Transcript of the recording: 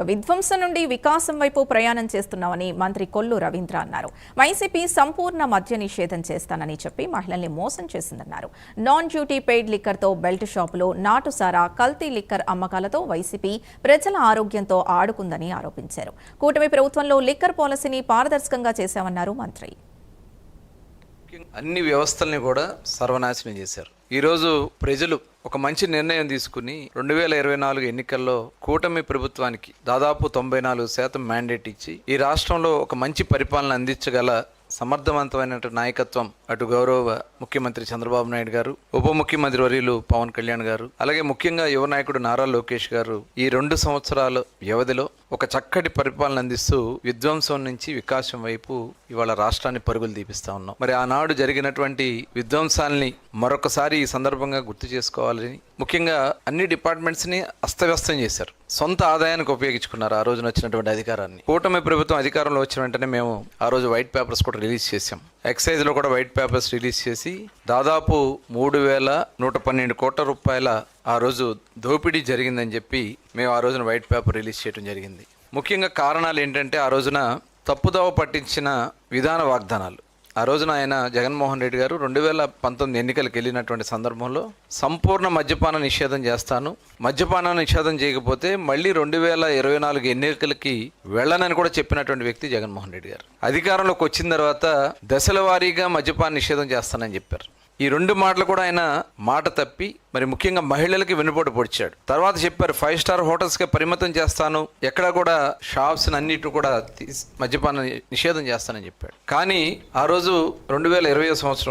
విధ్వంసం నుండి వికాసం వైపు ప్రయాణం చేస్తున్నామని మంత్రి కొల్లు రవీంద్ర అన్నారు. వైసీపీ సంపూర్ణ మద్య నిషేధం చేస్తానని చెప్పి మహిళల్ని మోసం చేసిందన్నారు. నాన్ డ్యూటీ పెయిడ్ లిక్కర్తో బెల్ట్ షాపులో నాటుసారా, కల్తీ లిక్కర్ అమ్మకాలతో వైసీపీ ప్రజల ఆరోగ్యంతో ఆడుకుందని ఆరోపించారు. కూటమి ప్రభుత్వంలో లిక్కర్ పాలసీని పారదర్శకంగా చేశామన్నారు మంత్రి. అన్ని వ్యవస్థల్ని కూడా సర్వనాశనం చేశారు. ఈరోజు ప్రజలు ఒక మంచి నిర్ణయం తీసుకుని 2024 ఎన్నికల్లో కూటమి ప్రభుత్వానికి దాదాపు 94% మ్యాండేట్ ఇచ్చి ఈ రాష్ట్రంలో ఒక మంచి పరిపాలన అందించగల సమర్థవంతమైన నాయకత్వం అటు గౌరవ ముఖ్యమంత్రి చంద్రబాబు నాయుడు గారు, ఉప ముఖ్యమంత్రి వర్యులు పవన్ కళ్యాణ్ గారు, అలాగే ముఖ్యంగా యువ నాయకుడు నారా లోకేష్ గారు ఈ 2 సంవత్సరాల వ్యవధిలో ఒక చక్కటి పరిపాలన అందిస్తూ విధ్వంసం నుంచి వికాసం వైపు ఇవాళ రాష్ట్రాన్ని పరుగులు తీపిస్తా ఉన్నాం. మరి ఆనాడు జరిగినటువంటి విధ్వంసాల్ని మరొకసారి ఈ సందర్భంగా గుర్తు చేసుకోవాలని ముఖ్యంగా అన్ని డిపార్ట్మెంట్స్ ని అస్తవ్యస్తం చేశారు. సొంత ఆదాయానికి ఉపయోగించుకున్నారు ఆ రోజున వచ్చినటువంటి అధికారాన్ని. కూటమి ప్రభుత్వం అధికారంలో వచ్చిన వెంటనే మేము ఆ రోజు వైట్ పేపర్స్ కూడా రిలీజ్ చేశాం. ఎక్సైజ్ లో కూడా వైట్ పేపర్స్ రిలీజ్ చేసి దాదాపు 3,112 కోట్ల రూపాయల ఆ రోజు దోపిడీ జరిగిందని చెప్పి మేము ఆ రోజున వైట్ పేపర్ రిలీజ్ చేయడం జరిగింది. ముఖ్యంగా కారణాలు ఏంటంటే ఆ రోజున తప్పుదోవ పట్టించిన విధాన వాగ్దానాలు. ఆ రోజున ఆయన జగన్మోహన్ రెడ్డి గారు 2019 ఎన్నికలకు వెళ్ళినటువంటి సందర్భంలో సంపూర్ణ మద్యపాన నిషేధం చేస్తాను, మద్యపాన నిషేధం చేయకపోతే మళ్ళీ 2024 ఎన్నికలకి వెళ్ళనని కూడా చెప్పినటువంటి వ్యక్తి జగన్మోహన్ రెడ్డి గారు. అధికారంలోకి వచ్చిన తర్వాత దశల వారీగా మద్యపాన నిషేధం చేస్తానని చెప్పారు. ఈ 2 మాటలు కూడా ఆయన మాట తప్పి మరి ముఖ్యంగా మహిళలకి వెన్నుపోటు పొడిచాడు. తర్వాత చెప్పారు 5 స్టార్ హోటల్స్కే పరిమితం చేస్తాను, ఎక్కడ కూడా షాప్స్ అన్నిటి కూడా మద్యపాన నిషేధం చేస్తానని చెప్పాడు. కానీ ఆ రోజు 2020 సంవత్సరం